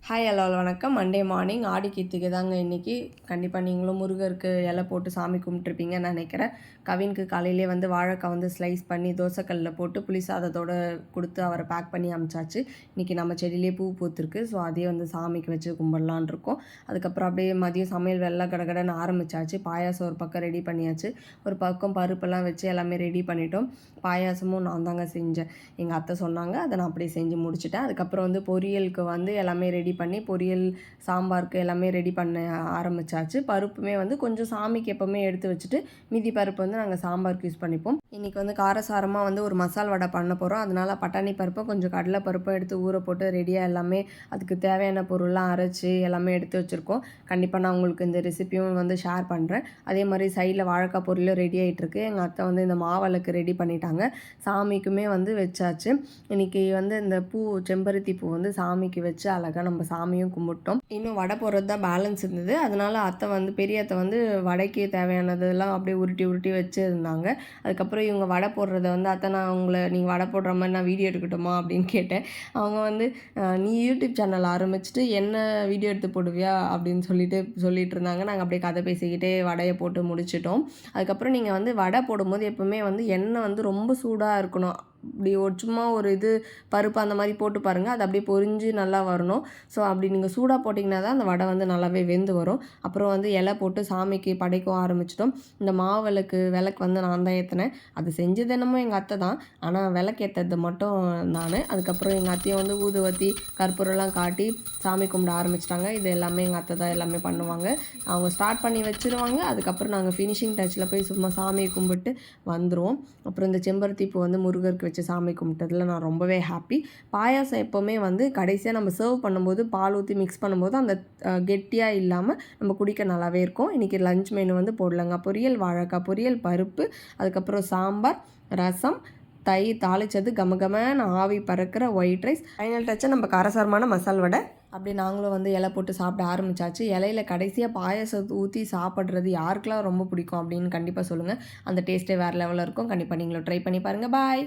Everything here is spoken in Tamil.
ஹாய் ஹலோ வணக்கம். மண்டே மார்னிங் ஆடி கீர்த்திகை தாங்க இன்றைக்கி. கண்டிப்பாக நீங்களும் முருகருக்கு இலை போட்டு சாமி கும்பிட்ருப்பீங்கன்னு நினைக்கிறேன். கவினுக்கு காலையிலே வந்து வாழைக்காய் வந்து ஸ்லைஸ் பண்ணி தோசைக்கல்லில் போட்டு புளி சாதத்தோடு கொடுத்து அவரை பேக் பண்ணி அனுப்பிச்சாச்சு. இன்றைக்கி நம்ம செடியிலே பூ பூத்துருக்கு. ஸோ அதே வந்து சாமிக்கு வச்சு கும்பிடலான் இருக்கோம். அதுக்கப்புறம் அப்படியே மதியம் சமையல் வெள்ளை கடகடன்னு ஆரம்பித்தாச்சு. பாயாசம் ஒரு பக்கம் ரெடி பண்ணியாச்சு. ஒரு பக்கம் பருப்பெல்லாம் வச்சு எல்லாமே ரெடி பண்ணிட்டோம். பாயாசமும் நான் தாங்க செஞ்சேன். எங்கள் அத்தை சொன்னாங்க, அதை நான் அப்படியே செஞ்சு முடிச்சுட்டேன். அதுக்கப்புறம் வந்து பொரியலுக்கு வந்து எல்லாமே ரெடி பண்ணி பொரியல் சாம்பாருக்கு எல்லாமே ரெடி பண்ண ஆரம்பித்தாச்சு. பருப்புமே வந்து கொஞ்சம் சாமிக்கு எப்போவுமே எடுத்து வச்சுட்டு மீதி பருப்பு வந்து நாங்கள் சாம்பாருக்கு யூஸ் பண்ணிப்போம். இன்றைக்கி வந்து காரசாரமாக வந்து ஒரு மசால் வடை பண்ண போகிறோம். அதனால் பட்டாணி பருப்பை கொஞ்சம் கடலை பருப்பும் எடுத்து ஊற போட்டு ரெடியாக எல்லாமே அதுக்கு தேவையான பொருள்லாம் அரைச்சி எல்லாமே எடுத்து வச்சுருக்கோம். கண்டிப்பாக நான் உங்களுக்கு இந்த ரெசிப்பியும் வந்து ஷேர் பண்ணுறேன். அதே மாதிரி சைடில் வாழைக்காய் பொரியலும் ரெடி ஆகிட்டுருக்கு. எங்கள் அத்தை வந்து இந்த மாவளுக்கு ரெடி பண்ணிட்டாங்க. சாமிக்குமே வந்து வச்சாச்சு. இன்றைக்கி வந்து இந்த பூ செம்பருத்தி பூ வந்து சாமிக்கு வச்சு அழகாக நம்ம சாமியும் கும்பிட்டோம். இன்னும் வடை போடுறது தான் பேலன்ஸ் இருந்தது. அதனால் அத்தை வந்து பெரிய அத்தை வந்து வடைக்கு தேவையானதெல்லாம் அப்படியே உருட்டி உருட்டி வச்சுருந்தாங்க. அதுக்கப்புறம் இவங்க வடை போடுறத வந்து அத்தை நான் நீங்கள் வடை போடுற மாதிரி நான் வீடியோ எடுக்கட்டுமா அப்படின்னு கேட்டேன். அவங்க வந்து நீ யூடியூப் சேனல் ஆரம்பிச்சுட்டு என்ன வீடியோ எடுத்து போடுவியா அப்படின்னு சொல்லிட்டு இருந்தாங்க. நாங்கள் அப்படியே கதை பேசிக்கிட்டே வடையை போட்டு முடிச்சிட்டோம். அதுக்கப்புறம் நீங்கள் வந்து வடை போடும்போது எப்போவுமே வந்து எண்ணெய் வந்து ரொம்ப சூடாக இருக்கணும். இப்படி சும்மா ஒரு பருப்பு அந்த மாதிரி போட்டு பாருங்கள். அது அப்படியே பொரிஞ்சு நல்லா வரணும். ஸோ அப்படி நீங்கள் சூடாக போட்டிங்கன்னா தான் அந்த வடை வந்து நல்லாவே வெந்து வரும். அப்புறம் வந்து இலை போட்டு சாமிக்கு படைக்கவும் ஆரம்பிச்சிட்டோம். இந்த மாவிளக்கு விளக்கு வந்து நான் தான் ஏற்றினேன். அது செஞ்சது என்னமோ எங்கள் அத்தை தான். ஆனால் விளக்கு ஏற்றது மட்டும் நான். அதுக்கப்புறம் எங்கள் அத்தையை வந்து ஊதுவத்தி கற்பூரம்லாம் காட்டி சாமி கும்பிட ஆரம்பிச்சிட்டாங்க. இது எல்லாமே எங்கள் அத்தை தான் எல்லாமே பண்ணுவாங்க. அவங்க ஸ்டார்ட் பண்ணி வச்சுருவாங்க. அதுக்கப்புறம் நாங்கள் ஃபினிஷிங் டச்சில் போய் சும்மா சாமியை கும்பிட்டு வந்துடுவோம். அப்புறம் இந்த செம்பருத்தி பூ வந்து முருகருக்கு வச்சு சாமி கும்பிட்டதில் நான் ரொம்பவே ஹாப்பி. பாயாசம் எப்போவுமே வந்து கடைசியாக நம்ம சர்வ் பண்ணும்போது பால் ஊற்றி மிக்ஸ் பண்ணும்போது அந்த கெட்டியாக இல்லாமல் நம்ம குடிக்க நல்லாவே இருக்கும். இன்றைக்கி லஞ்ச் மெனு வந்து போடலங்க பொரியல், வாழைக்காய் பொரியல், பருப்பு, அதுக்கப்புறம் சாம்பார், ரசம், தயிர் தாளித்தது, கமகமன்னு ஆவி பறக்கிற ஒயிட் ரைஸ், ஃபைனல் டச்சை நம்ம காரசாரமான மசால் வடை. அப்படி நாங்களும் வந்து இலை போட்டு சாப்பிட ஆரம்பித்தாச்சு. இலையில கடைசியாக பாயாசத்தை ஊற்றி சாப்பிட்றது யாருக்கெல்லாம் ரொம்ப பிடிக்கும் அப்படின்னு கண்டிப்பாக சொல்லுங்கள். அந்த டேஸ்ட்டே வேறு லெவலில் இருக்கும். கண்டிப்பாக நீங்களும் ட்ரை பண்ணி பாருங்கள். பாய்.